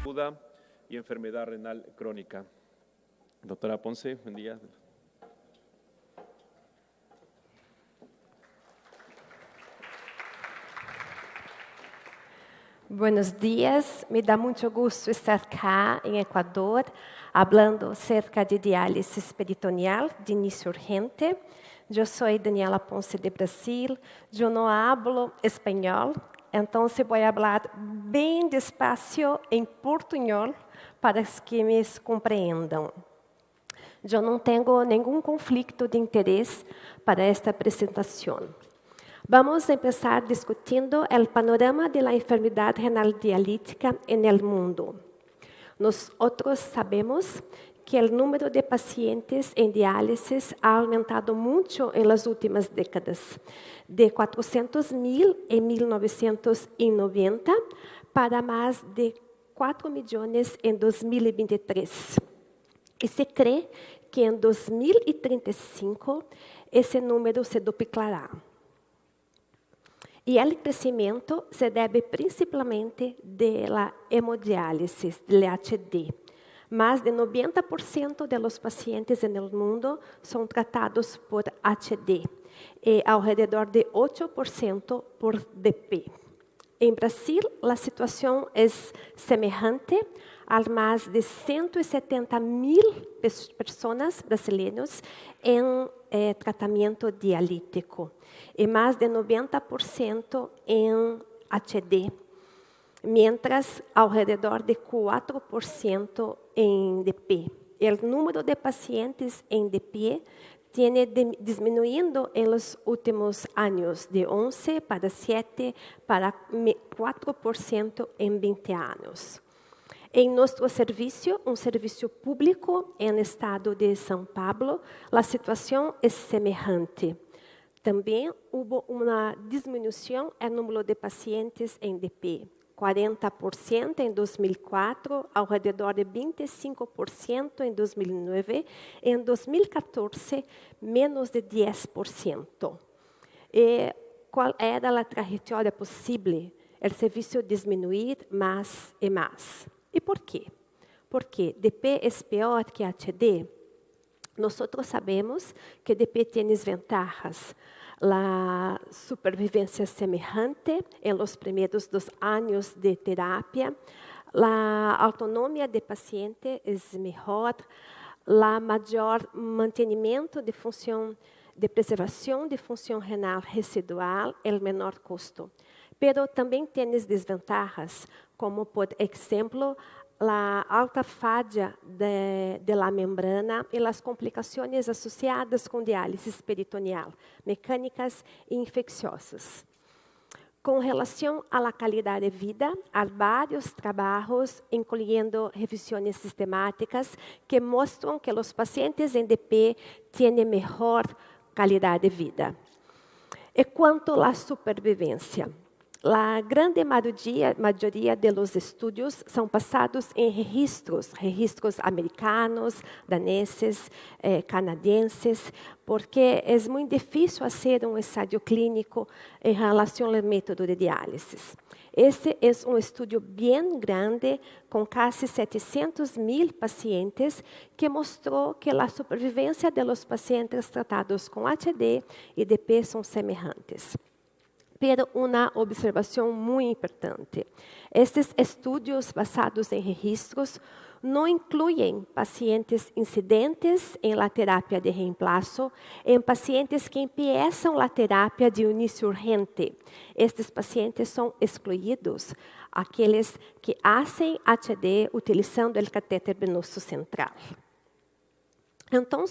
aguda y enfermedad renal crónica. Doctora Ponce, buen día. Buenos días, me da mucho gusto estar acá en Ecuador hablando acerca de diálisis peritoneal de inicio urgente. Yo soy Daniela Ponce de Brasil, yo no hablo español, entonces voy a hablar bem despacio em portunhol para que me compreendam. Eu não tenho nenhum conflito de interesse para esta apresentação. Vamos empezar discutindo o panorama de la enfermedad renal dialítica en el mundo. Nosotros sabemos que el número de pacientes en diálisis ha aumentado mucho en las últimas décadas, de 400,000 en 1990 para más de 4 millones en 2023. E se crê que em 2035 esse número se duplará. E o crescimento se deve principalmente da hemodiálise, do HD. Mais de 90% dos pacientes no mundo são tratados por HD e ao redor de 8% por DP. Em Brasil, a situação é semelhante a mais de 170,000 pessoas brasileiras em tratamento dialítico e mais de 90% em HD, mientras ao redor de 4% em DP. O número de pacientes em DP tiene disminuyendo en los últimos años, de 11 para 7 para 4% en 20 años. En nuestro servicio, un servicio público en el estado de São Paulo, la situación es semejante. También hubo una disminución en el número de pacientes en DP. 40% em 2004, ao redor de 25% em 2009, em 2014, menos de 10%. E qual era a trajetória possível? O serviço diminuir mais e mais. E por quê? Porque DP é pior que HD? Nós sabemos que DP tem desvantagens. La supervivencia semejante en los primeros 2 años de terapia, la autonomía del paciente es mejor, la mayor mantenimiento de función de preservación de función renal residual, el menor costo. Pero también tienes desventajas, como por ejemplo, la alta falla de la membrana e as complicações associadas com diálise peritoneal, mecânicas e infecciosas. Com relação à la qualidade de vida, há vários trabalhos, incluindo revisões sistemáticas, que mostram que os pacientes em DP têm melhor qualidade de vida. E quanto à supervivência? A grande maioria dos estudos são passados em registros americanos, daneses, canadenses, porque é muito difícil fazer ensaio clínico em relação ao método de diálise. Este é estudo bem grande, com quase 700,000 pacientes, que mostrou que a supervivência dos pacientes tratados com HD e DP são semelhantes. Pero uma observação muito importante. Estes estudos basados em registros não incluem pacientes incidentes em la terapia de reemplazo, em pacientes que empiezam a terapia de início urgente. Estes pacientes são excluídos, aqueles que fazem HD utilizando o catéter venoso central. Então,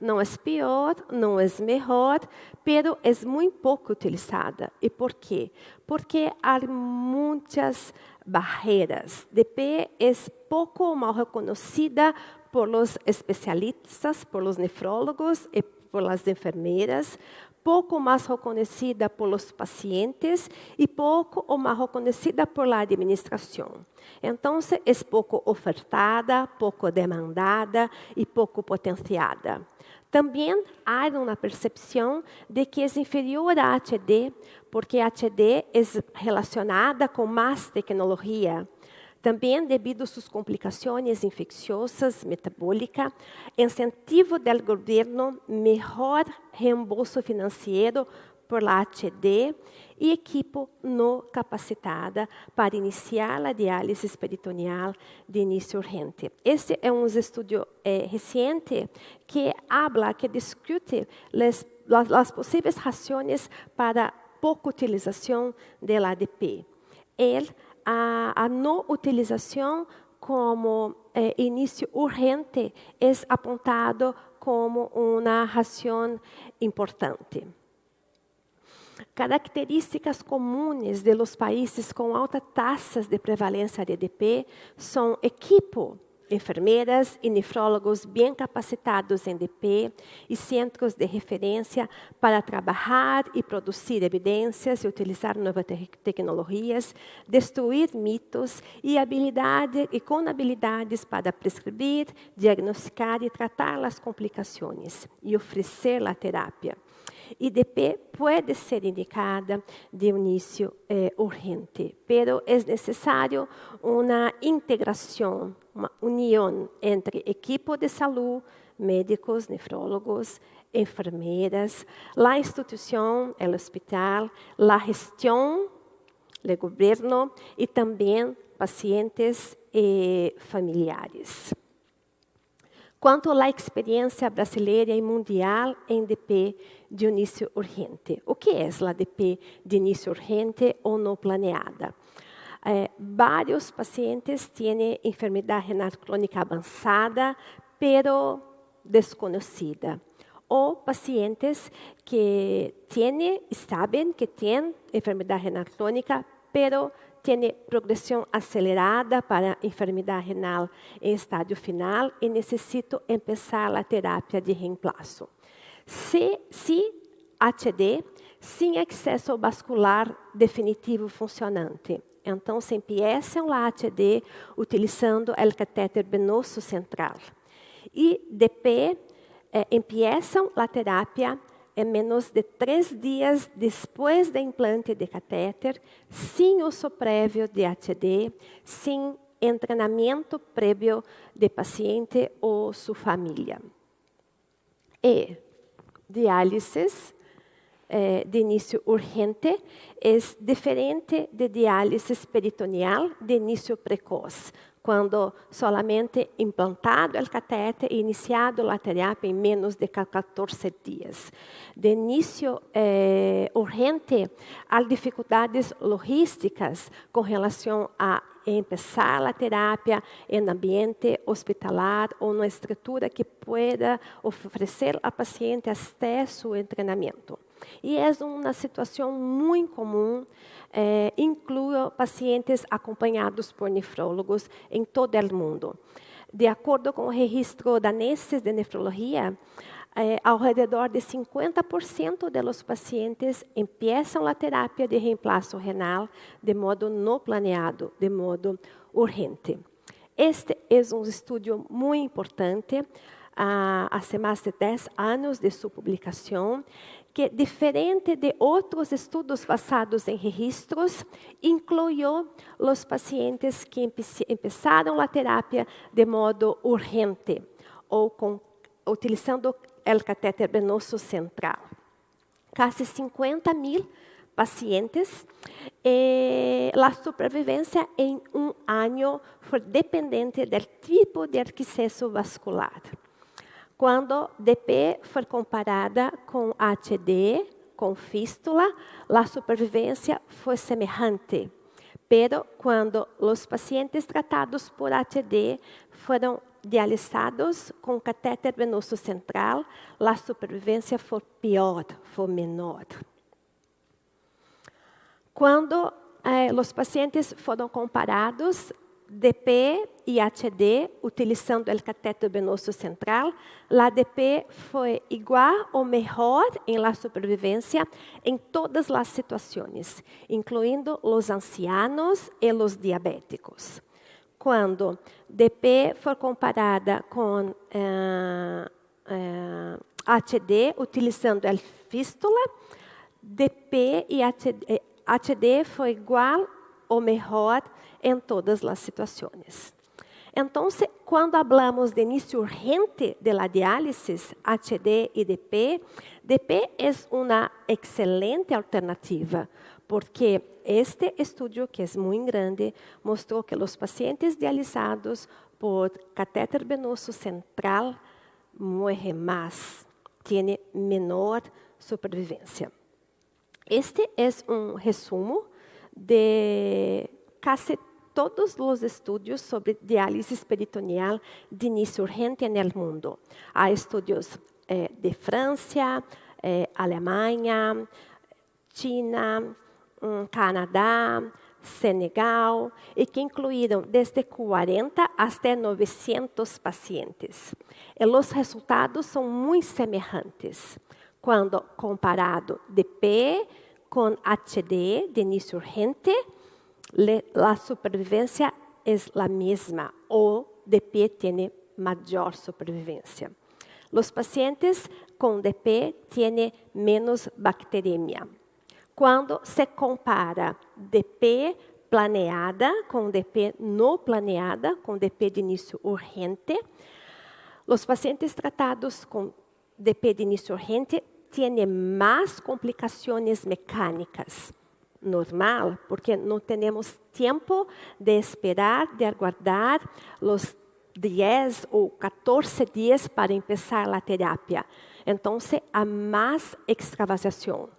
não é pior, não é melhor, pero é muito pouco utilizada. E por quê? Porque há muitas barreiras. DP é pouco mal reconhecida por los especialistas, por los nefrólogos e por las enfermeiras, pouco mais reconhecida por los pacientes e pouco ou mais reconhecida por la administração. Então, é pouco ofertada, pouco demandada e pouco potenciada. Também há uma percepção de que é inferior a HD, porque a HD é relacionada com mais tecnologia. Também devido a suas complicações infecciosas, metabólicas, incentivo do governo, melhor reembolso financeiro por la HD e equipo não capacitada para iniciar a diálise peritoneal de início urgente. Este é estudo recente que habla, que discute as possíveis razões para pouca utilização da ADP. A não utilização como início urgente é apontado como uma razão importante. Características comuns de los países com altas taxas de prevalência de DP são equipo, enfermeiras e nefrólogos bem capacitados em DP e centros de referência para trabalhar e produzir evidências e utilizar novas tecnologias, destruir mitos e com habilidades para prescrever, diagnosticar e tratar as complicações e oferecer a terapia. IDP pode ser indicada de início urgente, pero é necessário uma integração, uma união entre equipo de saúde, médicos, nefrólogos, enfermeiras, a instituição, o hospital, a gestão, o governo e também pacientes e familiares. Quanto à experiência brasileira e mundial em DP de início urgente. O que é a DP de início urgente ou não planeada? Vários pacientes têm enfermidade renal crônica avançada, pero desconhecida. Ou pacientes que sabem que têm enfermidade renal crônica, pero tem progressão acelerada para enfermidade renal em estádio final e necessito começar a terapia de reemplaço. Se HD, sem acesso vascular definitivo funcionante. Então, se empiezam a HD utilizando o catéter venoso central. E DP, empiezam a terapia em menos de 3 dias depois do implante de catéter, sem uso prévio de HD, sem treinamento prévio de paciente ou sua família. E diálise de início urgente é diferente de diálise peritoneal de início precoce, quando solamente implantado o catéter e iniciado a terapia em menos de 14 dias. De início urgente, há dificuldades logísticas com relação a começar a terapia em ambiente hospitalar ou numa estrutura que pueda oferecer ao paciente até seu treinamento. E é uma situação muito comum, inclui pacientes acompanhados por nefrólogos em todo o mundo. De acordo com o registro danês de nefrologia, ao redor de 50% dos pacientes começam a terapia de reemplaço renal de modo não planeado, de modo urgente. Este é estudo muito importante, há mais de 10 anos de sua publicação, que, diferente de outros estudos basados em registros, incluiu os pacientes que começaram a terapia de modo urgente ou utilizando o catéter venoso central. Quase 50.000 pacientes, a sobrevivência em um ano foi dependente do tipo de arquicesso vascular. Quando DP foi comparada com HD, com fístula, a sobrevivência foi semelhante. Pero quando os pacientes tratados por HD foram dialisados com catéter venoso central, a sobrevivência foi pior, foi menor. Quando os pacientes foram comparados, DP e HD, utilizando o catéter venoso central, a DP foi igual ou melhor em la sobrevivência em todas as situações, incluindo os ancianos e os diabéticos. Quando DP foi comparada com HD, utilizando a fístula, DP e HD foi igual o mejor en todas las situaciones. Entonces, cuando hablamos de inicio urgente de la diálisis, HD y DP, DP es una excelente alternativa, porque este estudio, que es muy grande, mostró que los pacientes dializados por catéter venoso central mueren más, tienen menor supervivencia. Este es un resumo de casi todos los estudios sobre diálisis peritoneal de inicio urgente en el mundo. Hay estudios de Francia, Alemania, China, Canadá, Senegal, y que incluyeron desde 40 hasta 900 pacientes. Y los resultados son muy semejantes cuando comparado DP con HD de inicio urgente. La supervivencia es la misma o DP tiene mayor supervivencia. Los pacientes con DP tienen menos bacteremia. Cuando se compara DP planeada con DP no planeada, con DP de inicio urgente, los pacientes tratados con DP de inicio urgente tienen más complicaciones mecánicas. Normal, porque no tenemos tiempo de esperar, de aguardar los 10 o 14 días para empezar la terapia. Entonces, há más extravasación.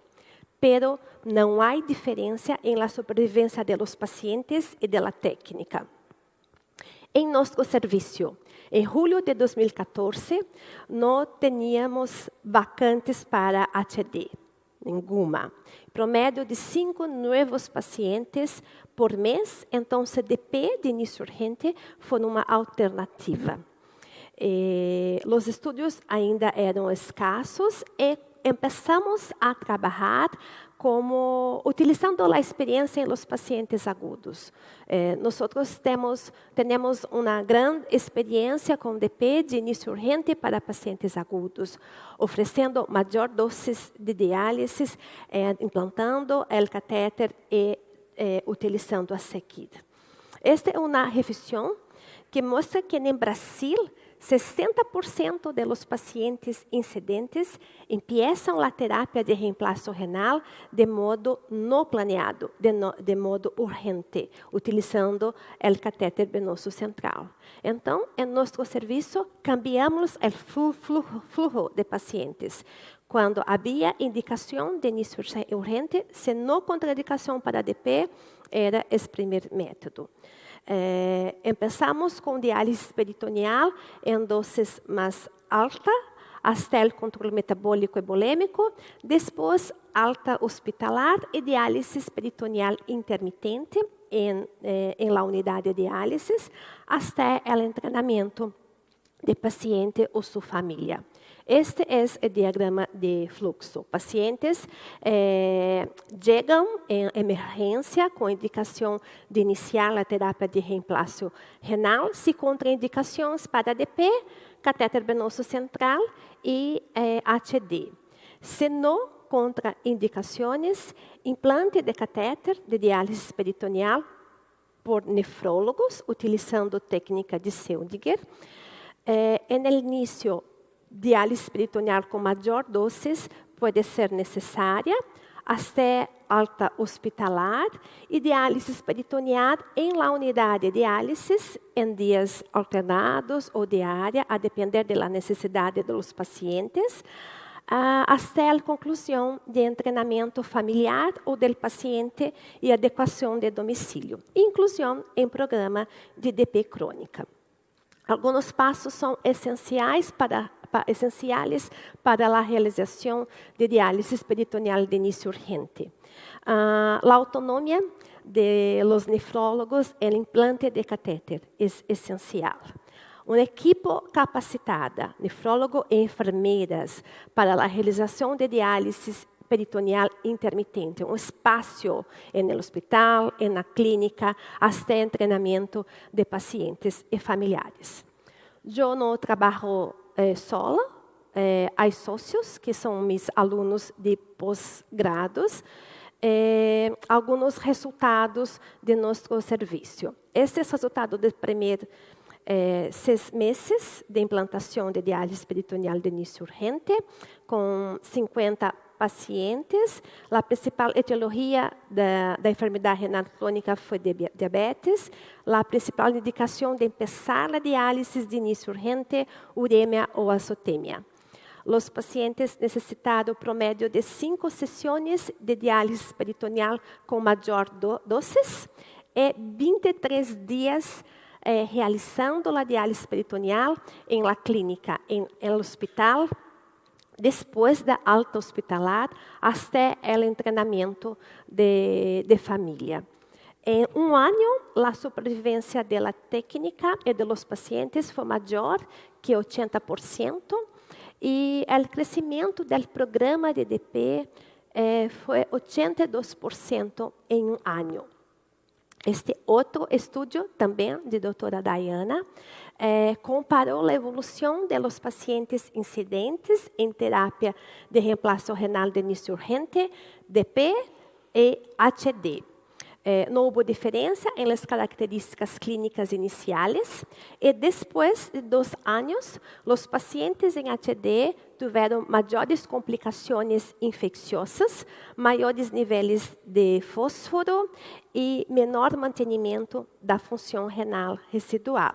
Pero não há diferença em la supervivência de los pacientes e de la técnica. Em nosso serviço, em julho de 2014, não tínhamos vacantes para HD. Nenhuma. Promédio de 5 novos pacientes por mês, então DP de início urgente foi uma alternativa. Os estudos ainda eram escassos e começamos a trabalhar utilizando a experiência em los pacientes agudos. Nós temos uma grande experiência com DP de início urgente para pacientes agudos, oferecendo maior doses de diálise, implantando o catéter e utilizando a seguida. Esta é uma revisão que mostra que no Brasil 60% de los pacientes incidentes empiezan la terapia de reemplazo renal de modo no planeado, de modo urgente, utilizando el catéter venoso central. Então, em nosso serviço, cambiamos o flujo de pacientes. Quando havia indicação de início urgente, se não contraindicação para DP, era o primeiro método. Empezamos com diálise peritoneal em doses mais altas, até o controle metabólico e bulêmico, depois alta hospitalar e diálise peritoneal intermitente em la unidade de diálise, até o treinamento de paciente ou sua família. Este é o diagrama de fluxo. Pacientes chegam em emergência com indicação de iniciar a terapia de reemplazo renal, se contraindicações para DP, catéter venoso central e HD. Se não contraindicações, implante de catéter de diálise peritoneal por nefrólogos, utilizando técnica de Seldinger. No início, diálise peritoneal com maior doses pode ser necessária, até alta hospitalar, e diálise peritoneal em la unidade de diálise em dias alternados ou diária, a depender da necessidade dos pacientes, até a conclusão de treinamento familiar ou do paciente e adequação de domicílio, inclusão em programa de DP crônica. Alguns passos são essenciais para a realização de diálise peritoneal de início urgente. A autonomia de los nefrólogos, o implante de catéter é essencial. Um equipo capacitada, nefrólogo e enfermeiras, para a realização de diálise peritoneal intermitente, um espaço no hospital, na clínica, até treinamento de pacientes e familiares. Eu não trabalho sola, há sócios que são meus alunos de pós-grados, alguns resultados de nosso serviço. Estes resultados do primeiro 6 meses de implantação de diálise peritoneal de início urgente, com 50 pacientes. A principal etiologia da enfermidade renal crônica foi diabetes. A principal indicação de começar a diálise de início urgente, uremia ou azotemia. Os pacientes necessitaram promédio de 5 sessões de diálise peritoneal com maior doses e 23 dias realizando a diálise peritoneal em la clínica, em el hospital, depois da alta hospitalar, até o treinamento de família. Em um ano, a sobrevivência da técnica e dos pacientes foi maior que 80%, e o crescimento do programa de DP foi 82% em um ano. Este outro estudo, também de doutora Diana, comparou a evolução de los pacientes incidentes em terapia de reemplazo renal de início urgente, DP e HD. Não houve diferença em las características clínicas iniciais e depois de 2 anos, os pacientes em HD tiveram maiores complicações infecciosas, maiores níveis de fósforo e menor mantenimento da função renal residual.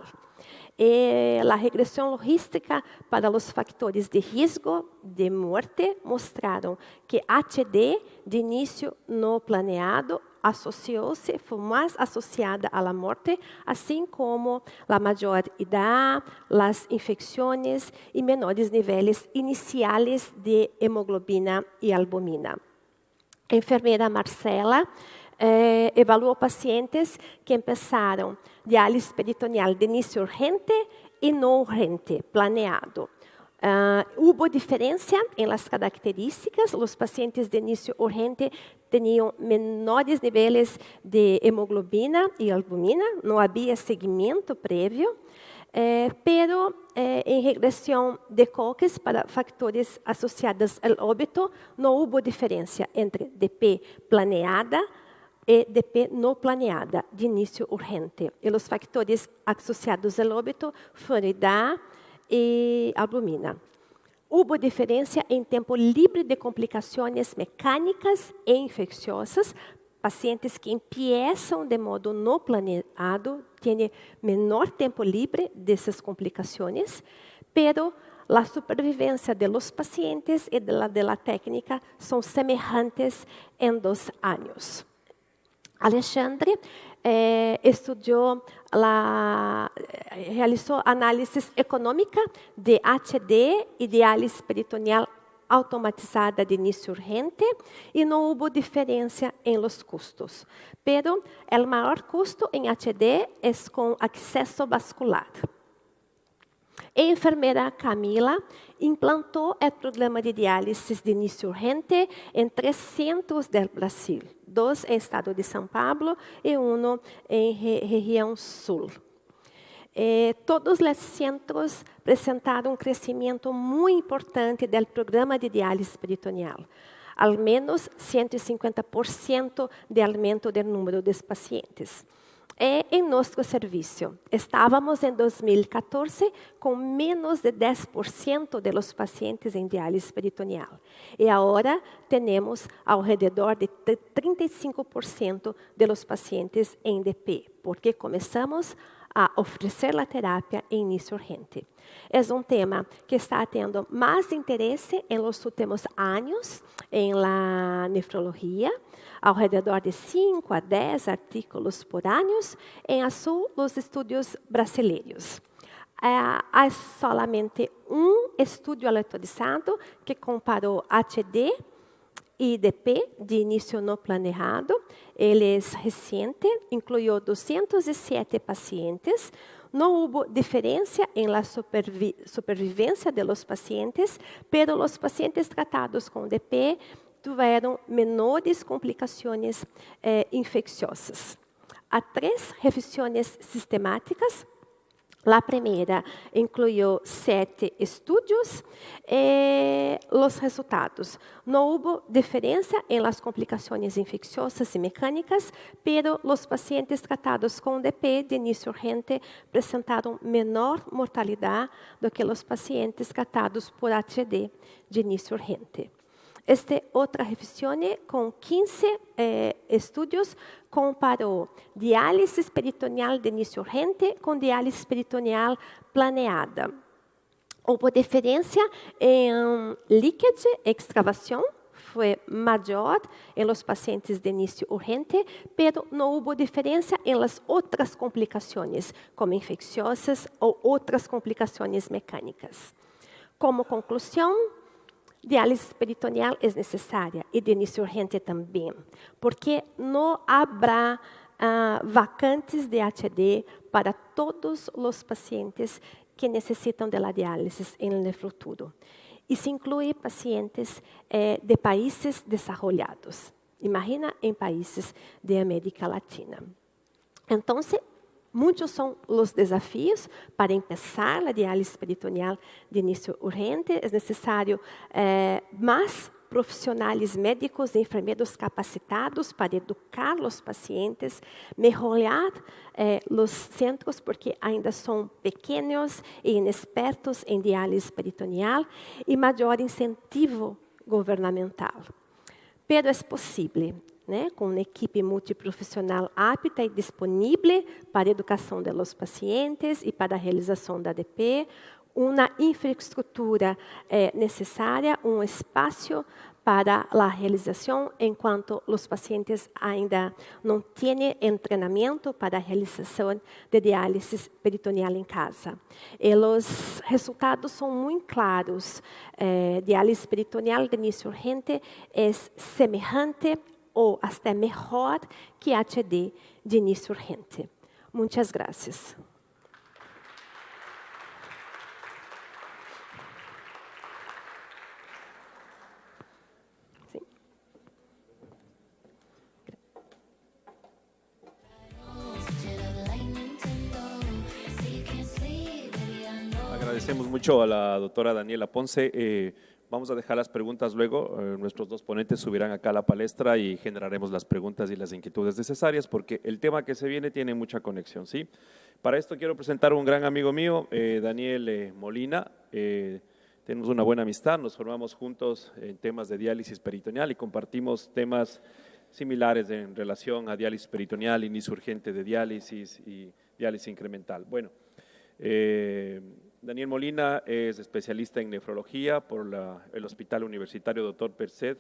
A regressão logística para os fatores de risco de morte mostraram que HD de início não planeado associou-se, foi mais associada à morte, assim como a maior idade, as infecções e menores níveis iniciais de hemoglobina e albumina. A enfermeira Marcela evaluou pacientes que começaram diálise peritoneal de início urgente e não urgente, planeado. Houve diferença em las características. Os pacientes de início urgente tinham menores níveis de hemoglobina e albumina, não havia seguimento prévio, pero em regressão de Cox para fatores associados ao óbito, não houve diferença entre DP planeada e DP não planeada, de início urgente. E os fatores associados ao óbito foram idade e albumina. Houve diferença em tempo livre de complicações mecânicas e infecciosas. Pacientes que começam de modo não planeado têm menor tempo livre dessas complicações, pero a sobrevivência de los pacientes e de la técnica são semelhantes em 2 anos. Alexandre realizou análise econômica de HD e diálise peritoneal automatizada de início urgente e não houve diferença em los custos. Pero o maior custo em HD é com acesso vascular. A enfermeira Camila implantou o programa de diálise de início urgente em 3 centros do Brasil, 2 em estado de São Paulo e 1 em região sul. Todos os centros apresentaram um crescimento muito importante do programa de diálise peritoneal, ao menos 150% de aumento do número de pacientes. Em nosso serviço, estávamos em 2014 com menos de 10% de los pacientes em diálise peritoneal. E agora temos ao redor de 35% de los pacientes em DP, porque começamos a oferecer a terapia em início urgente. É um tema que está tendo mais interesse em los últimos anos em la nefrologia, ao redor de 5 a 10 artículos por ano em azul os estudos brasileiros. Há solamente um estudo aleatorizado que comparou HD e DP de início não planeado. Ele é recente, incluiu 207 pacientes. Não houve diferença em la sobrevivência de los pacientes, pero os pacientes tratados com DP tiveram menores complicações infecciosas. Há 3 revisões sistemáticas La primera incluyó 7 estudios. Los resultados. No hubo diferencia en las complicaciones infecciosas y mecánicas, pero los pacientes tratados con DP de inicio urgente presentaron menor mortalidad do que los pacientes tratados por HD de inicio urgente. Outra revisión com 15 estudos comparou diálise peritoneal de início urgente com diálise peritoneal planeada. Houve diferença em leakage, extravação, foi maior em los pacientes de início urgente, pero não houve diferença em las outras complicações, como infecciosas ou outras complicações mecânicas. Como conclusão, diálise peritoneal é necessária e de início urgente também, porque não haverá vacantes de HD para todos os pacientes que necessitam de la diálise no futuro. E se inclui pacientes de países desarrollados. Imagina em países de América Latina. Então, muitos são os desafios para começar a diálise peritoneal de início urgente. É necessário mais profissionais médicos e enfermeiros capacitados para educar os pacientes, melhorar os centros, porque ainda são pequenos e inexpertos em diálise peritoneal, e maior incentivo governamental. Pero é possível, com uma equipe multiprofissional apta e disponível para a educação dos pacientes e para a realização da DP, uma infraestrutura necessária, espaço para a realização, enquanto os pacientes ainda não têm treinamento para a realização de diálise peritoneal em casa. E os resultados são muito claros. Diálise peritoneal de início urgente é semelhante ou até melhor que HD de início urgente. Muitas graças. Agradecemos mucho a la doctora Daniela Ponce. Vamos a dejar las preguntas luego. Nuestros dos ponentes subirán acá a la palestra y generaremos las preguntas y las inquietudes necesarias porque el tema que se viene tiene mucha conexión, ¿sí? Para esto quiero presentar a un gran amigo mío, Daniel Molina. Tenemos una buena amistad, nos formamos juntos en temas de diálisis peritoneal y compartimos temas similares en relación a diálisis peritoneal, inicio urgente de diálisis y diálisis incremental. Bueno, Daniel Molina es especialista en nefrología por el Hospital Universitario Dr. Perced,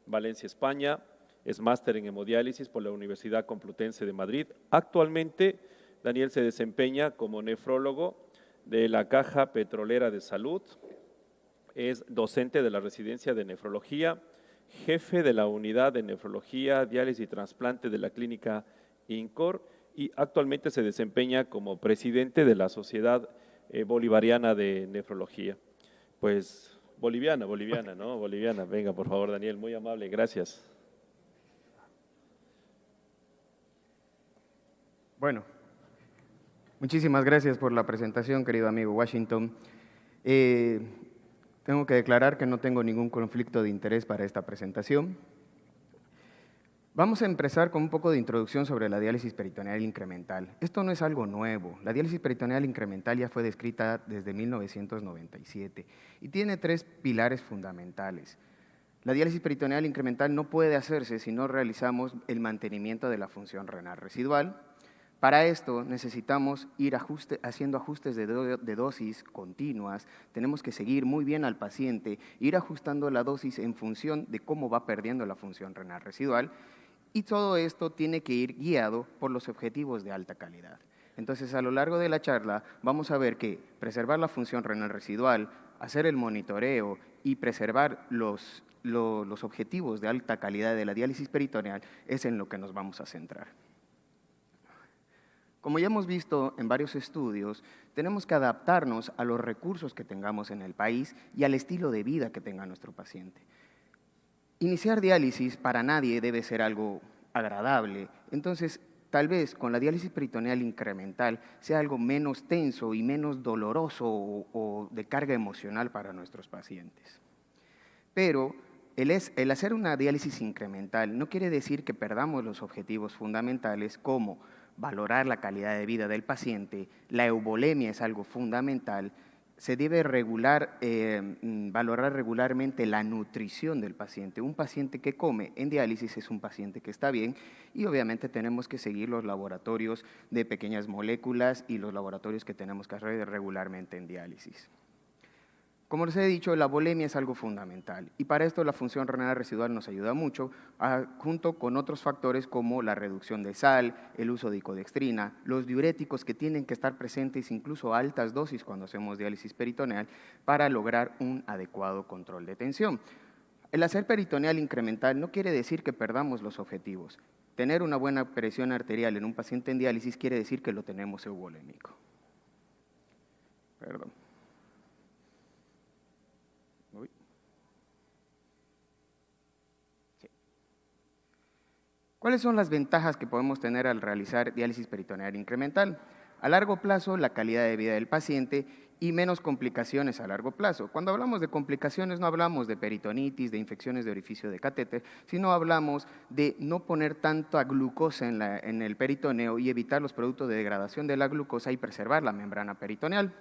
Valencia, España. Es máster en hemodiálisis por la Universidad Complutense de Madrid. Actualmente, Daniel se desempeña como nefrólogo de la Caja Petrolera de Salud. Es docente de la residencia de nefrología, jefe de la unidad de nefrología, diálisis y trasplante de la clínica INCOR y actualmente se desempeña como presidente de la Sociedad Bolivariana de Nefrología. Pues boliviana, ¿no? Boliviana. Venga, por favor, Daniel, muy amable, gracias. Bueno, muchísimas gracias por la presentación, querido amigo Washington. Tengo que declarar que no tengo ningún conflicto de interés para esta presentación. Vamos a empezar con un poco de introducción sobre la diálisis peritoneal incremental. Esto no es algo nuevo. La diálisis peritoneal incremental ya fue descrita desde 1997 y tiene 3 pilares fundamentales. La diálisis peritoneal incremental no puede hacerse si no realizamos el mantenimiento de la función renal residual. Para esto necesitamos ir haciendo ajustes de dosis continuas, tenemos que seguir muy bien al paciente, ir ajustando la dosis en función de cómo va perdiendo la función renal residual y todo esto tiene que ir guiado por los objetivos de alta calidad. Entonces, a lo largo de la charla vamos a ver que preservar la función renal residual, hacer el monitoreo y preservar los objetivos de alta calidad de la diálisis peritoneal es en lo que nos vamos a centrar. Como ya hemos visto en varios estudios, tenemos que adaptarnos a los recursos que tengamos en el país y al estilo de vida que tenga nuestro paciente. Iniciar diálisis para nadie debe ser algo agradable, entonces tal vez con la diálisis peritoneal incremental sea algo menos tenso y menos doloroso o de carga emocional para nuestros pacientes. Pero el hacer una diálisis incremental no quiere decir que perdamos los objetivos fundamentales como valorar la calidad de vida del paciente, la eubolemia es algo fundamental, se debe valorar regularmente la nutrición del paciente. Un paciente que come en diálisis es un paciente que está bien y obviamente tenemos que seguir los laboratorios de pequeñas moléculas y los laboratorios que tenemos que hacer regularmente en diálisis. Como les he dicho, la volemia es algo fundamental y para esto la función renal residual nos ayuda mucho, junto con otros factores como la reducción de sal, el uso de icodextrina, los diuréticos que tienen que estar presentes incluso a altas dosis cuando hacemos diálisis peritoneal para lograr un adecuado control de tensión. El hacer peritoneal incremental no quiere decir que perdamos los objetivos. Tener una buena presión arterial en un paciente en diálisis quiere decir que lo tenemos eubolémico. Perdón. ¿Cuáles son las ventajas que podemos tener al realizar diálisis peritoneal incremental? A largo plazo, la calidad de vida del paciente y menos complicaciones a largo plazo. Cuando hablamos de complicaciones no hablamos de peritonitis, de infecciones de orificio de catéter, sino hablamos de no poner tanta glucosa en el peritoneo y evitar los productos de degradación de la glucosa y preservar la membrana peritoneal.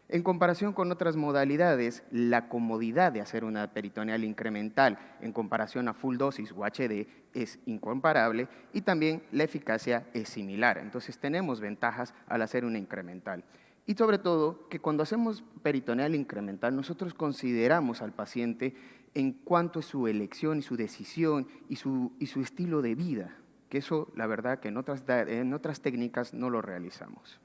En comparación con otras modalidades, la comodidad de hacer una peritoneal incremental en comparación a full dosis o HD es incomparable y también la eficacia es similar. Entonces tenemos ventajas al hacer una incremental. Y sobre todo que cuando hacemos peritoneal incremental nosotros consideramos al paciente en cuanto a su elección y su decisión y su estilo de vida, que eso la verdad que en otras técnicas no lo realizamos.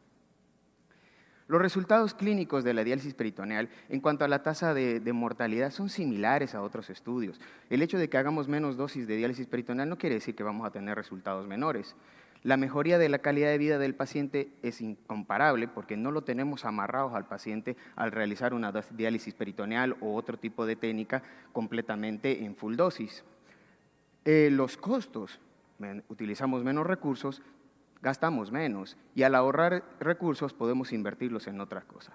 Los resultados clínicos de la diálisis peritoneal en cuanto a la tasa de mortalidad son similares a otros estudios. El hecho de que hagamos menos dosis de diálisis peritoneal no quiere decir que vamos a tener resultados menores. La mejoría de la calidad de vida del paciente es incomparable porque no lo tenemos amarrados al paciente al realizar una diálisis peritoneal o otro tipo de técnica completamente en full dosis. Los costos, utilizamos menos recursos, gastamos menos y al ahorrar recursos podemos invertirlos en otra cosa.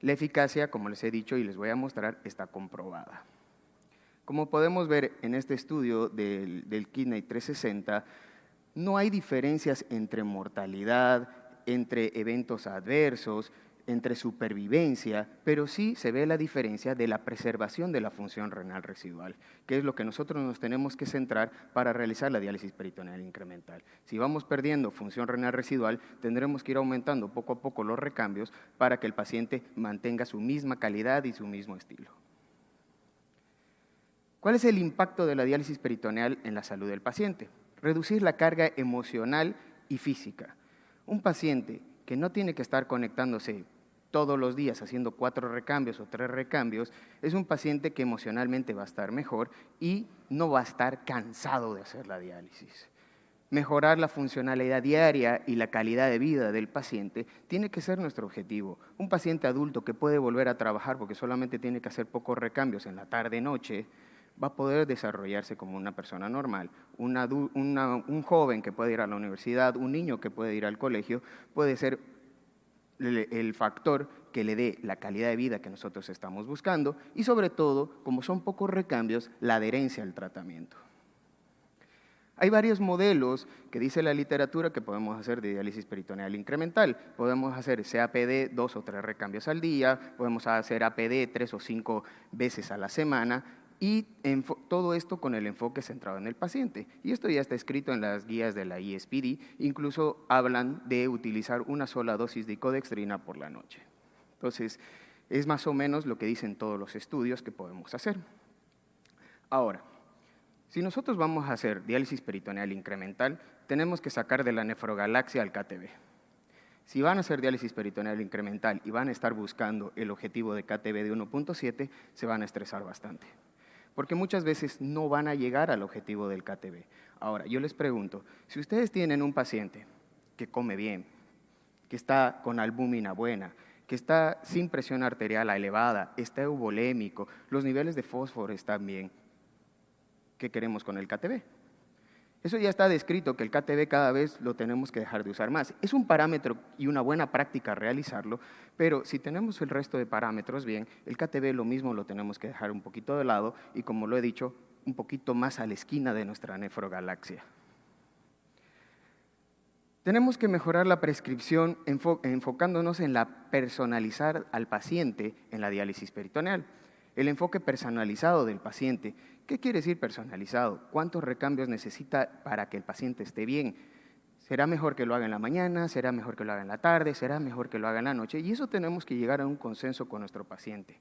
La eficacia, como les he dicho y les voy a mostrar, está comprobada. Como podemos ver en este estudio del Kidney 360, no hay diferencias entre mortalidad, entre eventos adversos, entre supervivencia, pero sí se ve la diferencia de la preservación de la función renal residual, que es lo que nosotros nos tenemos que centrar para realizar la diálisis peritoneal incremental. Si vamos perdiendo función renal residual, tendremos que ir aumentando poco a poco los recambios para que el paciente mantenga su misma calidad y su mismo estilo. ¿Cuál es el impacto de la diálisis peritoneal en la salud del paciente? Reducir la carga emocional y física. Un paciente que no tiene que estar conectándose todos los días haciendo 4 recambios o 3 recambios, es un paciente que emocionalmente va a estar mejor y no va a estar cansado de hacer la diálisis. Mejorar la funcionalidad diaria y la calidad de vida del paciente tiene que ser nuestro objetivo. Un paciente adulto que puede volver a trabajar porque solamente tiene que hacer pocos recambios en la tarde-noche, va a poder desarrollarse como una persona normal. Un joven que puede ir a la universidad, un niño que puede ir al colegio, puede ser el factor que le dé la calidad de vida que nosotros estamos buscando y sobre todo, como son pocos recambios, la adherencia al tratamiento. Hay varios modelos que dice la literatura que podemos hacer de diálisis peritoneal incremental. Podemos hacer CAPD 2 o 3 recambios al día, podemos hacer APD 3 o 5 veces a la semana, y todo esto con el enfoque centrado en el paciente. Y esto ya está escrito en las guías de la ESPD, incluso hablan de utilizar una sola dosis de icodextrina por la noche. Entonces, es más o menos lo que dicen todos los estudios que podemos hacer. Ahora, si nosotros vamos a hacer diálisis peritoneal incremental, tenemos que sacar de la nefrogalaxia al KTB. Si van a hacer diálisis peritoneal incremental y van a estar buscando el objetivo de KTB de 1.7, se van a estresar bastante, porque muchas veces no van a llegar al objetivo del KTB. Ahora, yo les pregunto, si ustedes tienen un paciente que come bien, que está con albúmina buena, que está sin presión arterial elevada, está eubolémico, los niveles de fósforo están bien, ¿qué queremos con el KTB? Eso ya está descrito, que el KTB cada vez lo tenemos que dejar de usar más. Es un parámetro y una buena práctica realizarlo, pero si tenemos el resto de parámetros bien, el KTB lo mismo lo tenemos que dejar un poquito de lado y, como lo he dicho, un poquito más a la esquina de nuestra nefrogalaxia. Tenemos que mejorar la prescripción enfocándonos en la personalizar al paciente en la diálisis peritoneal. El enfoque personalizado del paciente. ¿Qué quiere decir personalizado? ¿Cuántos recambios necesita para que el paciente esté bien? ¿Será mejor que lo haga en la mañana? ¿Será mejor que lo haga en la tarde? ¿Será mejor que lo haga en la noche? Y eso tenemos que llegar a un consenso con nuestro paciente.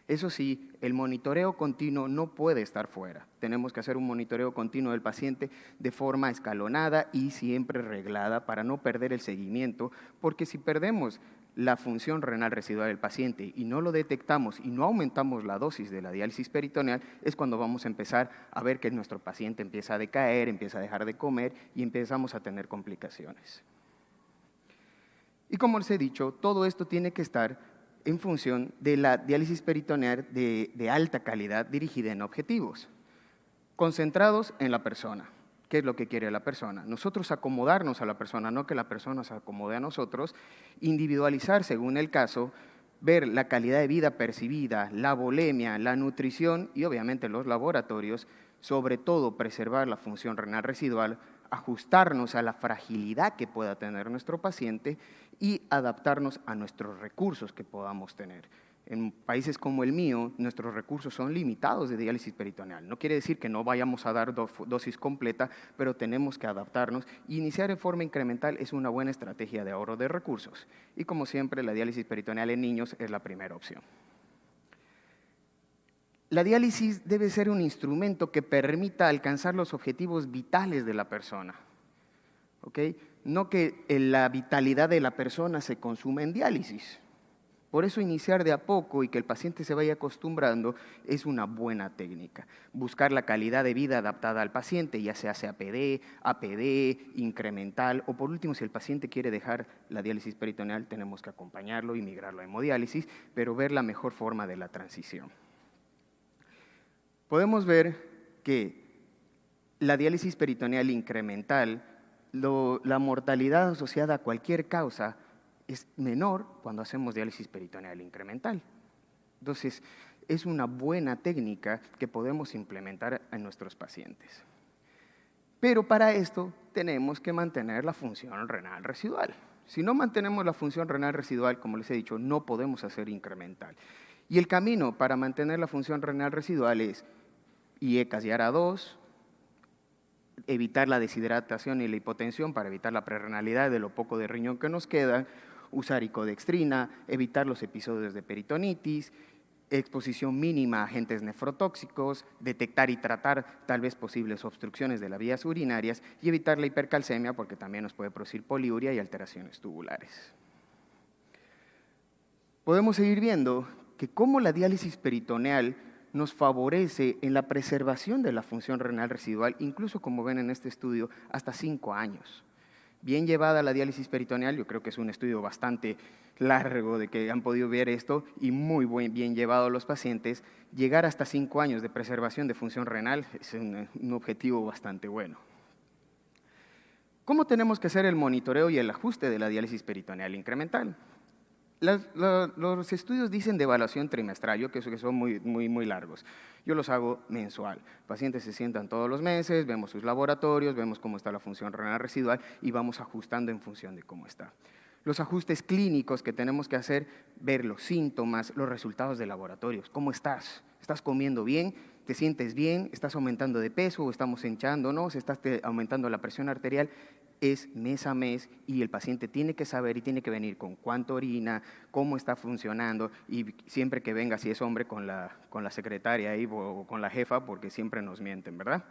Eso sí, el monitoreo continuo no puede estar fuera. Tenemos que hacer un monitoreo continuo del paciente de forma escalonada y siempre reglada para no perder el seguimiento, porque si perdemos la función renal residual del paciente y no lo detectamos y no aumentamos la dosis de la diálisis peritoneal, es cuando vamos a empezar a ver que nuestro paciente empieza a decaer, empieza a dejar de comer y empezamos a tener complicaciones. Y como les he dicho, todo esto tiene que estar en función de la diálisis peritoneal de alta calidad dirigida en objetivos, concentrados en la persona. ¿Qué es lo que quiere la persona? Nosotros acomodarnos a la persona, no que la persona se acomode a nosotros, individualizar según el caso, ver la calidad de vida percibida, la volemia, la nutrición y obviamente los laboratorios, sobre todo preservar la función renal residual, ajustarnos a la fragilidad que pueda tener nuestro paciente y adaptarnos a nuestros recursos que podamos tener. En países como el mío, nuestros recursos son limitados de diálisis peritoneal. No quiere decir que no vayamos a dar dosis completa, pero tenemos que adaptarnos. Y iniciar en forma incremental es una buena estrategia de ahorro de recursos. Y como siempre, la diálisis peritoneal en niños es la primera opción. La diálisis debe ser un instrumento que permita alcanzar los objetivos vitales de la persona. ¿Okay? No que la vitalidad de la persona se consuma en diálisis. Por eso iniciar de a poco y que el paciente se vaya acostumbrando es una buena técnica. Buscar la calidad de vida adaptada al paciente, ya sea CAPD, APD, incremental, o por último, si el paciente quiere dejar la diálisis peritoneal, tenemos que acompañarlo y migrarlo a hemodiálisis, pero ver la mejor forma de la transición. Podemos ver que la diálisis peritoneal incremental, la mortalidad asociada a cualquier causa es menor cuando hacemos diálisis peritoneal incremental. Entonces, es una buena técnica que podemos implementar en nuestros pacientes. Pero para esto tenemos que mantener la función renal residual. Si no mantenemos la función renal residual, como les he dicho, no podemos hacer incremental. Y el camino para mantener la función renal residual es IECAS y ARA2, evitar la deshidratación y la hipotensión para evitar la prerrenalidad de lo poco de riñón que nos queda, usar icodextrina, evitar los episodios de peritonitis, exposición mínima a agentes nefrotóxicos, detectar y tratar tal vez posibles obstrucciones de las vías urinarias y evitar la hipercalcemia porque también nos puede producir poliuria y alteraciones tubulares. Podemos seguir viendo que cómo la diálisis peritoneal nos favorece en la preservación de la función renal residual, incluso como ven en este estudio, hasta 5 años. Bien llevada la diálisis peritoneal, yo creo que es un estudio bastante largo de que han podido ver esto y muy bien llevado a los pacientes, llegar hasta 5 años de preservación de función renal es un objetivo bastante bueno. ¿Cómo tenemos que hacer el monitoreo y el ajuste de la diálisis peritoneal incremental? Los estudios dicen de evaluación trimestral, yo creo que son muy largos. Yo los hago mensual. Pacientes se sientan todos los meses, vemos sus laboratorios, vemos cómo está la función renal residual y vamos ajustando en función de cómo está. Los ajustes clínicos que tenemos que hacer, ver los síntomas, los resultados de laboratorios. ¿Cómo estás? ¿Estás comiendo bien? ¿Te sientes bien? ¿Estás aumentando de peso o estamos hinchándonos? ¿Estás aumentando la presión arterial? Es mes a mes y el paciente tiene que saber y tiene que venir con cuánto orina, cómo está funcionando y siempre que venga, si es hombre, con la secretaria ahí o con la jefa, porque siempre nos mienten, ¿verdad?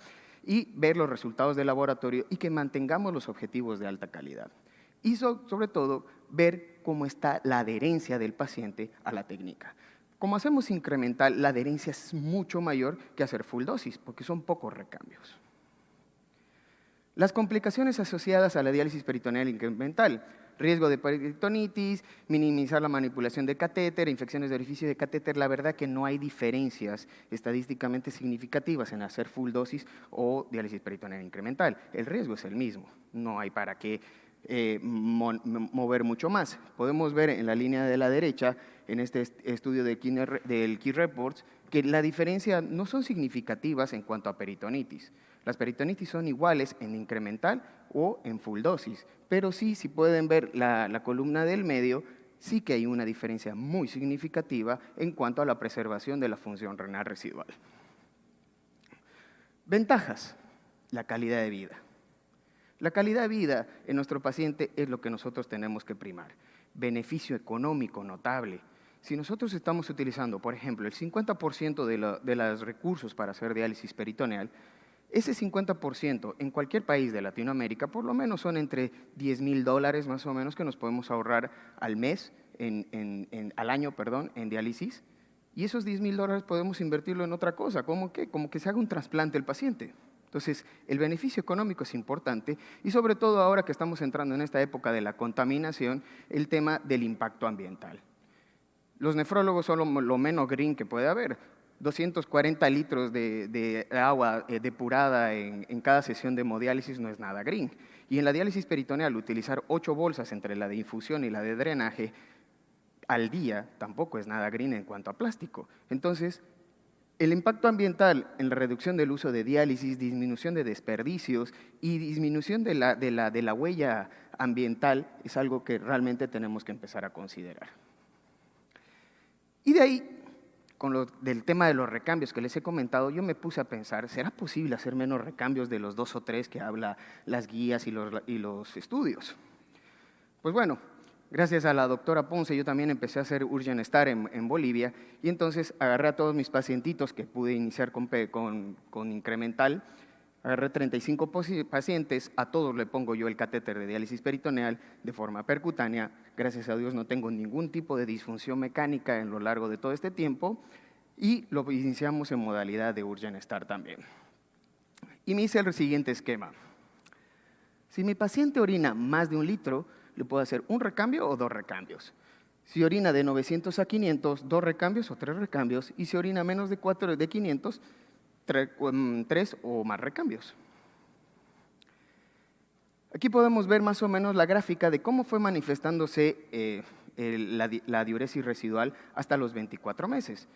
Y ver los resultados del laboratorio y que mantengamos los objetivos de alta calidad. Y sobre todo, ver cómo está la adherencia del paciente a la técnica. Como hacemos incremental, la adherencia es mucho mayor que hacer full dosis, porque son pocos recambios. Las complicaciones asociadas a la diálisis peritoneal incremental: riesgo de peritonitis, minimizar la manipulación de catéter, infecciones de orificio de catéter. La verdad que no hay diferencias estadísticamente significativas en hacer full dosis o diálisis peritoneal incremental. El riesgo es el mismo, no hay para qué mover mucho más. Podemos ver en la línea de la derecha, en este estudio del Key Reports, que la diferencia no son significativas en cuanto a peritonitis. Las peritonitis son iguales en incremental o en full dosis, pero sí, si pueden ver la columna del medio, sí que hay una diferencia muy significativa en cuanto a la preservación de la función renal residual. Ventajas: la calidad de vida. La calidad de vida en nuestro paciente es lo que nosotros tenemos que primar. Beneficio económico notable. Si nosotros estamos utilizando, por ejemplo, el 50% de los recursos para hacer diálisis peritoneal, ese 50% en cualquier país de Latinoamérica por lo menos son entre $10,000 más o menos que nos podemos ahorrar al mes, al año, en diálisis. Y esos $10,000 podemos invertirlo en otra cosa, ¿cómo qué? Como que se haga un trasplante el paciente. Entonces, el beneficio económico es importante y sobre todo ahora que estamos entrando en esta época de la contaminación, el tema del impacto ambiental. Los nefrólogos son lo menos green que puede haber. 240 litros de agua depurada en cada sesión de hemodiálisis no es nada green. Y en la diálisis peritoneal, utilizar 8 bolsas entre la de infusión y la de drenaje al día tampoco es nada green en cuanto a plástico. Entonces, el impacto ambiental en la reducción del uso de diálisis, disminución de desperdicios y disminución de la huella ambiental es algo que realmente tenemos que empezar a considerar. Y de ahí, del tema de los recambios que les he comentado, yo me puse a pensar, ¿será posible hacer menos recambios de los 2 o 3 que habla las guías y los estudios? Pues bueno, gracias a la doctora Ponce, yo también empecé a hacer Urgent Star en Bolivia y entonces agarré a todos mis pacientitos que pude iniciar con incremental, agarré 35 pacientes, a todos le pongo yo el catéter de diálisis peritoneal de forma percutánea. Gracias a Dios no tengo ningún tipo de disfunción mecánica en lo largo de todo este tiempo y lo iniciamos en modalidad de Urgent Star también. Y me hice el siguiente esquema. Si mi paciente orina más de 1 litro, le puedo hacer 1 recambio o 2 recambios. Si orina de 900 a 500, 2 recambios o 3 recambios. Y si orina menos de 500, 3 o más recambios. Aquí podemos ver más o menos la gráfica de cómo fue manifestándose la diuresis residual hasta los 24 meses.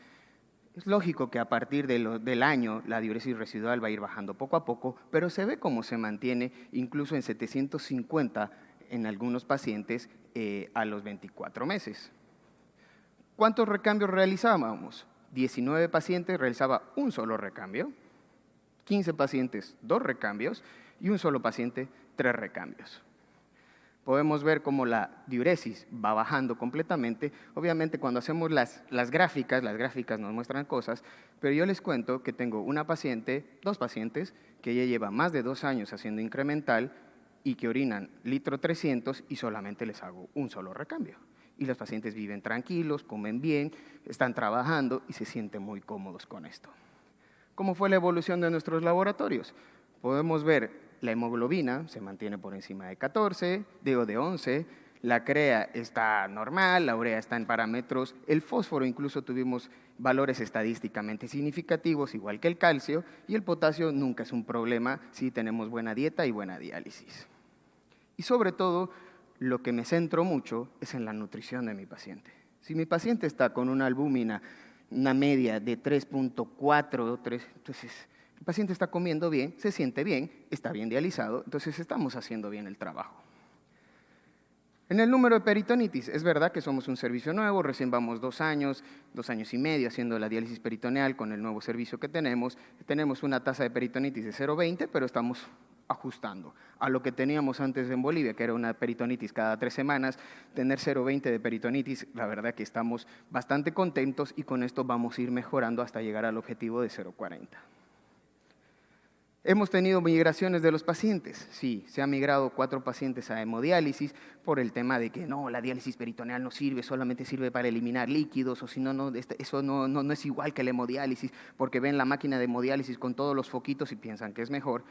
Es lógico que a partir del año la diuresis residual va a ir bajando poco a poco, pero se ve cómo se mantiene incluso en 750 en algunos pacientes a los 24 meses. ¿Cuántos recambios realizábamos? 19 pacientes realizaba 1 solo recambio, 15 pacientes 2 recambios y 1 solo paciente 3 recambios. Podemos ver cómo la diuresis va bajando completamente. Obviamente cuando hacemos las gráficas nos muestran cosas, pero yo les cuento que tengo 2 pacientes que ya llevan más de 2 años haciendo incremental y que orinan 1,3 litros y solamente les hago 1 solo recambio. Y los pacientes viven tranquilos, comen bien, están trabajando y se sienten muy cómodos con esto. ¿Cómo fue la evolución de nuestros laboratorios? Podemos ver la hemoglobina se mantiene por encima de 11, la CREA está normal, la urea está en parámetros, el fósforo incluso tuvimos valores estadísticamente significativos, igual que el calcio, y el potasio nunca es un problema si tenemos buena dieta y buena diálisis. Y sobre todo, lo que me centro mucho es en la nutrición de mi paciente. Si mi paciente está con una albúmina, una media de 3.4, entonces el paciente está comiendo bien, se siente bien, está bien dializado, entonces estamos haciendo bien el trabajo. En el número de peritonitis, es verdad que somos un servicio nuevo, recién vamos 2 años y medio haciendo la diálisis peritoneal con el nuevo servicio que tenemos. Tenemos una tasa de peritonitis de 0,20, pero estamos ajustando a lo que teníamos antes en Bolivia, que era una peritonitis cada 3 semanas. Tener 0,20 de peritonitis, la verdad que estamos bastante contentos y con esto vamos a ir mejorando hasta llegar al objetivo de 0,40. ¿Hemos tenido migraciones de los pacientes? Sí, se han migrado 4 pacientes a hemodiálisis por el tema de que no, la diálisis peritoneal no sirve, solamente sirve para eliminar líquidos, o si no, eso no es igual que la hemodiálisis, porque ven la máquina de hemodiálisis con todos los foquitos y piensan que es mejor.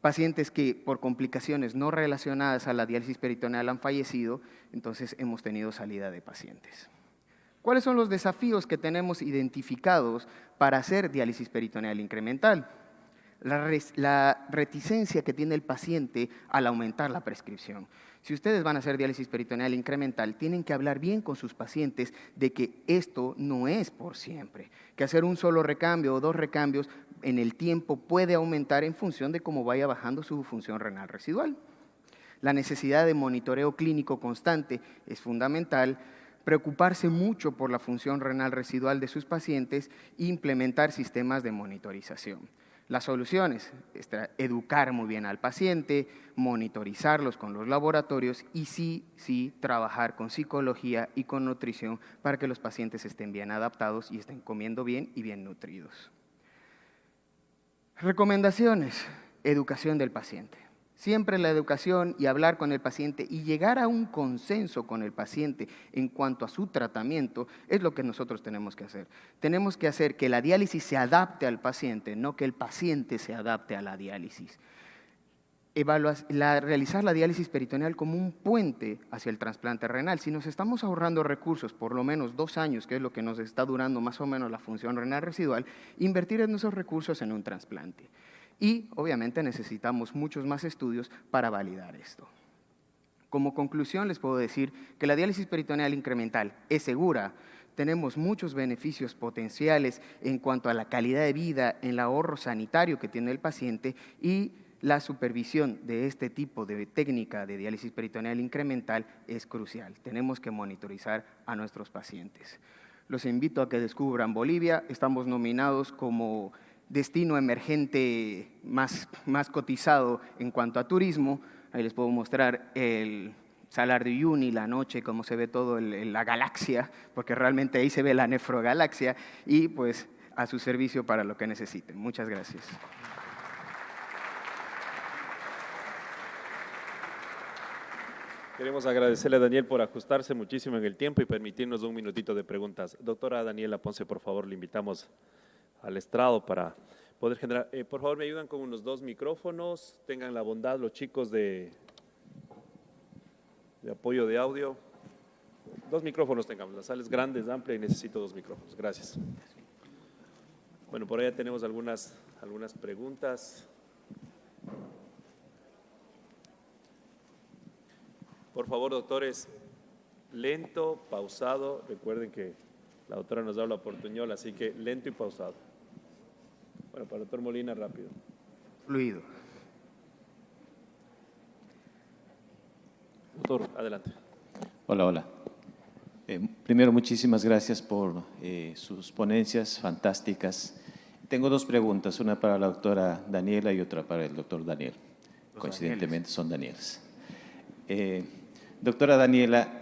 pacientes que por complicaciones no relacionadas a la diálisis peritoneal han fallecido, entonces hemos tenido salida de pacientes. ¿Cuáles son los desafíos que tenemos identificados para hacer diálisis peritoneal incremental? La reticencia que tiene el paciente al aumentar la prescripción. Si ustedes van a hacer diálisis peritoneal incremental, tienen que hablar bien con sus pacientes de que esto no es por siempre, que hacer un solo recambio o 2 recambios en el tiempo puede aumentar en función de cómo vaya bajando su función renal residual. La necesidad de monitoreo clínico constante es fundamental, preocuparse mucho por la función renal residual de sus pacientes e implementar sistemas de monitorización. Las soluciones, educar muy bien al paciente, monitorizarlos con los laboratorios y sí, trabajar con psicología y con nutrición para que los pacientes estén bien adaptados y estén comiendo bien y bien nutridos. Recomendaciones, educación del paciente. Siempre la educación y hablar con el paciente y llegar a un consenso con el paciente en cuanto a su tratamiento es lo que nosotros tenemos que hacer. Tenemos que hacer que la diálisis se adapte al paciente, no que el paciente se adapte a la diálisis. Realizar la diálisis peritoneal como un puente hacia el trasplante renal. Si nos estamos ahorrando recursos, por lo menos 2 años, que es lo que nos está durando más o menos la función renal residual, invertir en esos recursos en un trasplante. Y obviamente necesitamos muchos más estudios para validar esto. Como conclusión les puedo decir que la diálisis peritoneal incremental es segura, tenemos muchos beneficios potenciales en cuanto a la calidad de vida, en el ahorro sanitario que tiene el paciente y la supervisión de este tipo de técnica de diálisis peritoneal incremental es crucial. Tenemos que monitorizar a nuestros pacientes. Los invito a que descubran Bolivia, estamos nominados como destino emergente más cotizado en cuanto a turismo. Ahí les puedo mostrar el Salar de Uyuni, la noche, cómo se ve todo la galaxia, porque realmente ahí se ve la nefrogalaxia y pues a su servicio para lo que necesiten. Muchas gracias. Queremos agradecerle a Daniel por ajustarse muchísimo en el tiempo y permitirnos un minutito de preguntas. Doctora Daniela Ponce, por favor, le invitamos al estrado para poder generar. Por favor, me ayudan con unos 2 micrófonos. Tengan la bondad los chicos de apoyo de audio. 2 micrófonos tengamos. La sala es grande, es amplia y necesito 2 micrófonos. Gracias. Bueno, por allá tenemos algunas preguntas. Por favor, doctores, lento, pausado. Recuerden que la doctora nos habla portuñol, así que lento y pausado. Bueno, para el doctor Molina, rápido. Fluido. Doctor, adelante. Hola. Primero, muchísimas gracias por sus ponencias fantásticas. Tengo 2 preguntas, una para la doctora Daniela y otra para el doctor Daniel. Coincidentemente son Danieles. Doctora Daniela,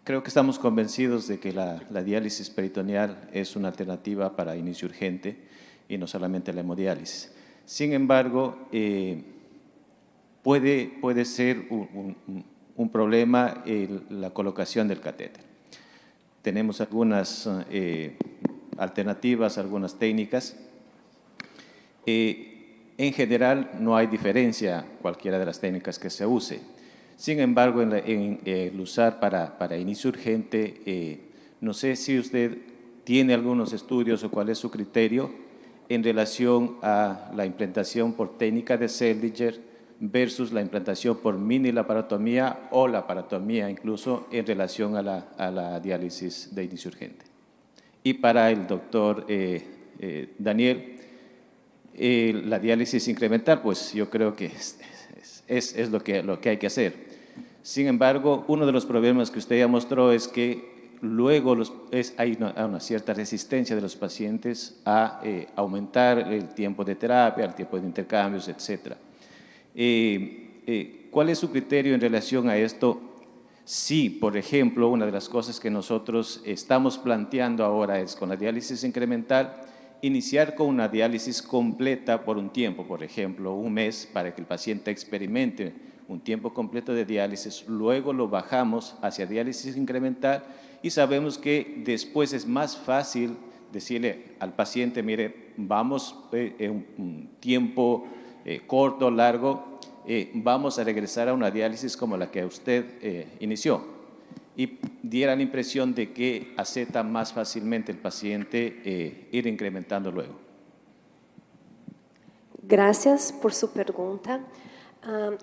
creo que estamos convencidos de que la diálisis peritoneal es una alternativa para inicio urgente y no solamente la hemodiálisis. Sin embargo, puede ser un problema la colocación del catéter. Tenemos algunas alternativas, algunas técnicas. En general, no hay diferencia cualquiera de las técnicas que se use. Sin embargo, en el usar para inicio urgente, no sé si usted tiene algunos estudios o cuál es su criterio en relación a la implantación por técnica de Seldinger versus la implantación por mini laparotomía o laparotomía, incluso en relación a la diálisis de inicio urgente. Y para el doctor Daniel, la diálisis incremental, pues yo creo que es lo que hay que hacer. Sin embargo, uno de los problemas que usted ya mostró es que luego hay una cierta resistencia de los pacientes a aumentar el tiempo de terapia, el tiempo de intercambios, etc. ¿Cuál es su criterio en relación a esto? Si, por ejemplo, una de las cosas que nosotros estamos planteando ahora es con la diálisis incremental, iniciar con una diálisis completa por un tiempo, por ejemplo, 1 mes, para que el paciente experimente un tiempo completo de diálisis, luego lo bajamos hacia diálisis incremental y sabemos que después es más fácil decirle al paciente, mire, vamos un tiempo corto, largo, vamos a regresar a una diálisis como la que usted inició y diera la impresión de que acepta más fácilmente el paciente ir incrementando luego. Gracias por su pregunta.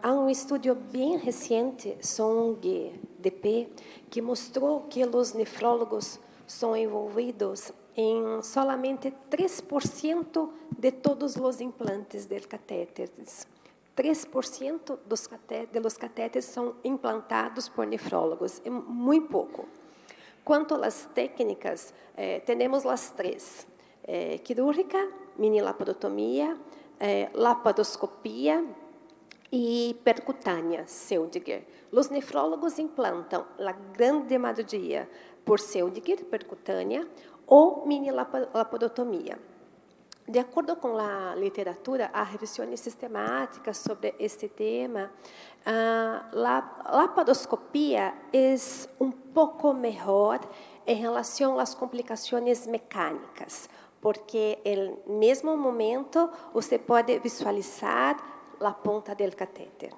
Há um estudo bem recente, SONG-DP, que mostrou que os nefrólogos são envolvidos em solamente 3% de todos os implantes de catéteres. 3% dos catéteres são implantados por nefrólogos, é muito pouco. Quanto às técnicas, temos as três: quirúrgica, mini laparotomia, laparoscopia e percutânea, Seldinger. Os nefrólogos implantam a grande maioria por Seldinger, percutânea, ou mini laparotomia. De acordo com a literatura, há revisões sistemáticas sobre este tema. A laparoscopia é pouco melhor em relação às complicações mecânicas, porque no mesmo momento você pode visualizar a ponta do catéter.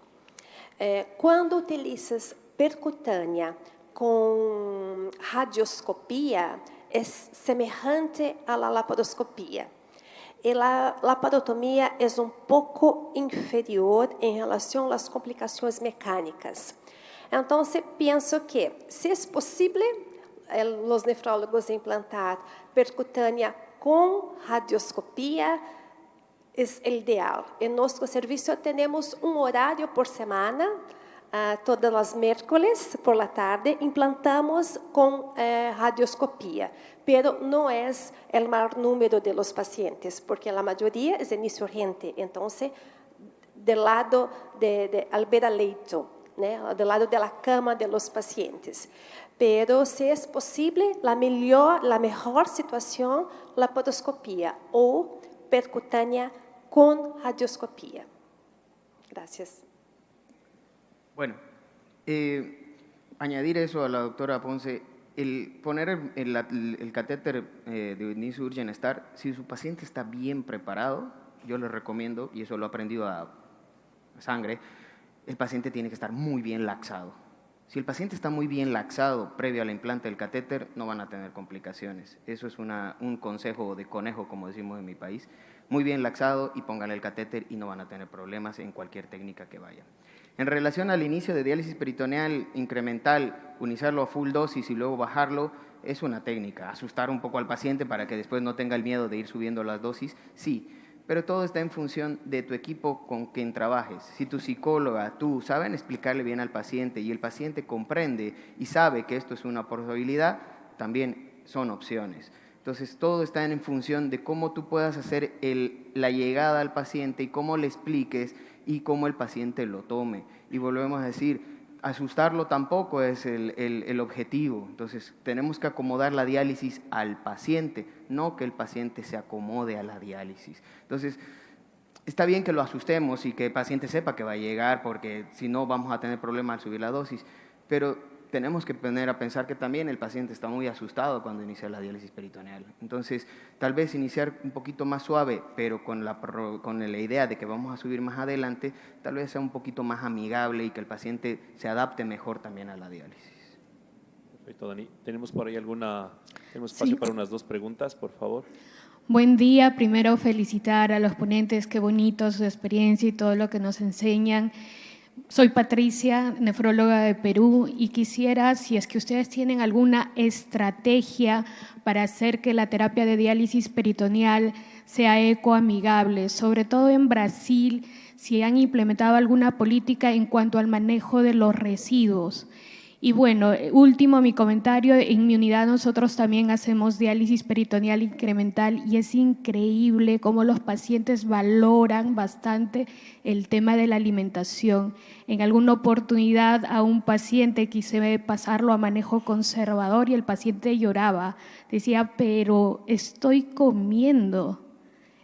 Quando utilizas percutânea com radioscopia, é semelhante à laparoscopia. E a laparotomia é pouco inferior em relação às complicações mecânicas. Então, penso que, se é possível, os nefrólogos implantar percutânea com radioscopia, é o ideal. Em nosso serviço, temos um horário por semana, todas as miércoles, por la tarde, implantamos com radioscopia, pero não é o maior número de los pacientes, porque a maioria é inicio urgente, então, do lado al beira-leito, né, do lado da cama de los pacientes. Pero, se é possível, a melhor situação, laparoscopia ou percutânea com radioscopia. Gracias. Bueno, añadir eso a la doctora Ponce, el poner el catéter de inicio Urgent Start, si su paciente está bien preparado, yo le recomiendo, y eso lo he aprendido a sangre, el paciente tiene que estar muy bien laxado. Si el paciente está muy bien laxado previo al implante del catéter, no van a tener complicaciones. Eso es un consejo de conejo, como decimos en mi país. Muy bien laxado y póngale el catéter y no van a tener problemas en cualquier técnica que vaya. En relación al inicio de diálisis peritoneal incremental, unizarlo a full dosis y luego bajarlo, es una técnica. Asustar un poco al paciente para que después no tenga el miedo de ir subiendo las dosis, sí. Pero todo está en función de tu equipo con quien trabajes. Si tu psicóloga, tú, saben explicarle bien al paciente y el paciente comprende y sabe que esto es una posibilidad, también son opciones. Entonces, todo está en función de cómo tú puedas hacer la llegada al paciente y cómo le expliques y cómo el paciente lo tome. Y volvemos a decir, asustarlo tampoco es el objetivo. Entonces, tenemos que acomodar la diálisis al paciente, no que el paciente se acomode a la diálisis. Entonces, está bien que lo asustemos y que el paciente sepa que va a llegar, porque si no vamos a tener problemas al subir la dosis, pero tenemos que poner a pensar que también el paciente está muy asustado cuando inicia la diálisis peritoneal. Entonces, tal vez iniciar un poquito más suave, pero con la idea de que vamos a subir más adelante, tal vez sea un poquito más amigable y que el paciente se adapte mejor también a la diálisis. Perfecto, Dani. Tenemos por ahí tenemos espacio para unas 2 preguntas, por favor. Buen día. Primero, felicitar a los ponentes, qué bonito su experiencia y todo lo que nos enseñan. Soy Patricia, nefróloga de Perú, y quisiera, si es que ustedes tienen alguna estrategia para hacer que la terapia de diálisis peritoneal sea ecoamigable, sobre todo en Brasil, si han implementado alguna política en cuanto al manejo de los residuos. Y bueno, último mi comentario, en mi unidad nosotros también hacemos diálisis peritoneal incremental y es increíble cómo los pacientes valoran bastante el tema de la alimentación. En alguna oportunidad a un paciente quise pasarlo a manejo conservador y el paciente lloraba, decía, pero estoy comiendo.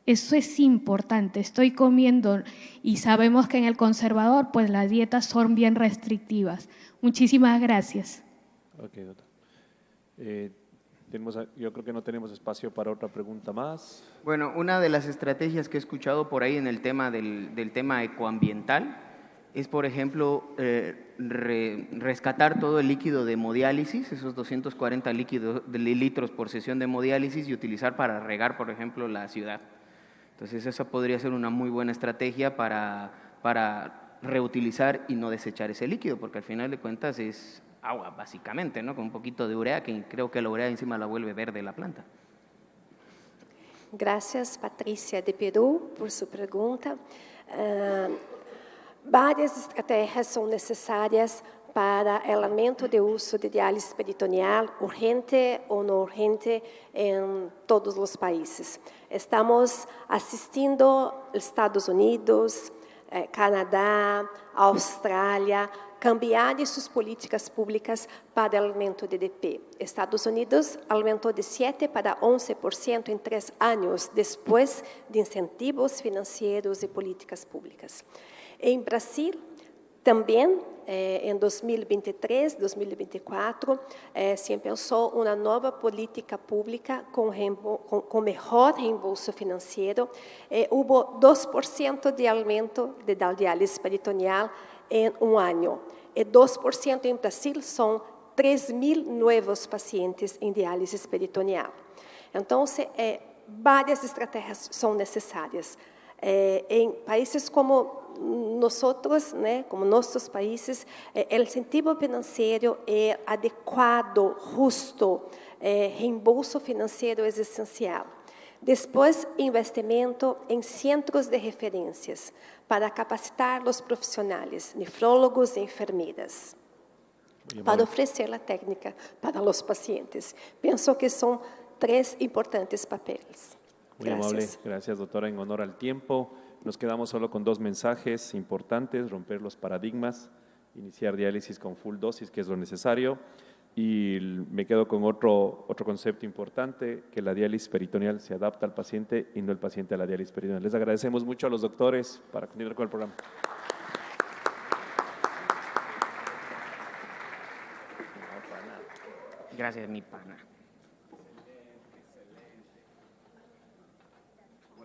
Eso es importante, estoy comiendo y sabemos que en el conservador pues las dietas son bien restrictivas. Muchísimas gracias. Ok, doctor. Yo creo que no tenemos espacio para otra pregunta más. Bueno, una de las estrategias que he escuchado por ahí en el tema del tema ecoambiental es, por ejemplo, rescatar todo el líquido de hemodiálisis, esos 240 litros por sesión de hemodiálisis, y utilizar para regar, por ejemplo, la ciudad. Entonces, esa podría ser una muy buena estrategia para reutilizar y no desechar ese líquido, porque al final de cuentas es agua, básicamente, ¿no? Con un poquito de urea, que creo que la urea encima la vuelve verde la planta. Gracias, Patricia de Perú, por su pregunta. Várias estratégias são necessárias para o aumento de uso de diálise peritoneal, urgente ou não urgente, em todos os países. Estamos assistindo Estados Unidos, Canadá, Austrália, cambiarem suas políticas públicas para o aumento de DP. Estados Unidos aumentou de 7% para 11% em 3 anos, depois de incentivos financeiros e políticas públicas. Em Brasil, também, em 2023, 2024, se pensou uma nova política pública com melhor reembolso financeiro. Houve 2% de aumento da diálise peritoneal em um ano. E 2% em Brasil são 3.000 novos pacientes em diálise peritoneal. Então, várias estratégias são necessárias. Em países como nosotros, como nossos países, o incentivo financeiro é adequado, justo, reembolso financeiro é essencial. Depois, investimento em centros de referências para capacitar os profissionais, nefrólogos e enfermeiras, para oferecer a técnica para os pacientes. Penso que são 3 importantes papéis. Muy amable, gracias doctora. En honor al tiempo, nos quedamos solo con 2 mensajes importantes: romper los paradigmas, iniciar diálisis con full dosis, que es lo necesario, y me quedo con otro concepto importante, que la diálisis peritoneal se adapta al paciente y no el paciente a la diálisis peritoneal. Les agradecemos mucho a los doctores para continuar con el programa. Gracias, mi pana.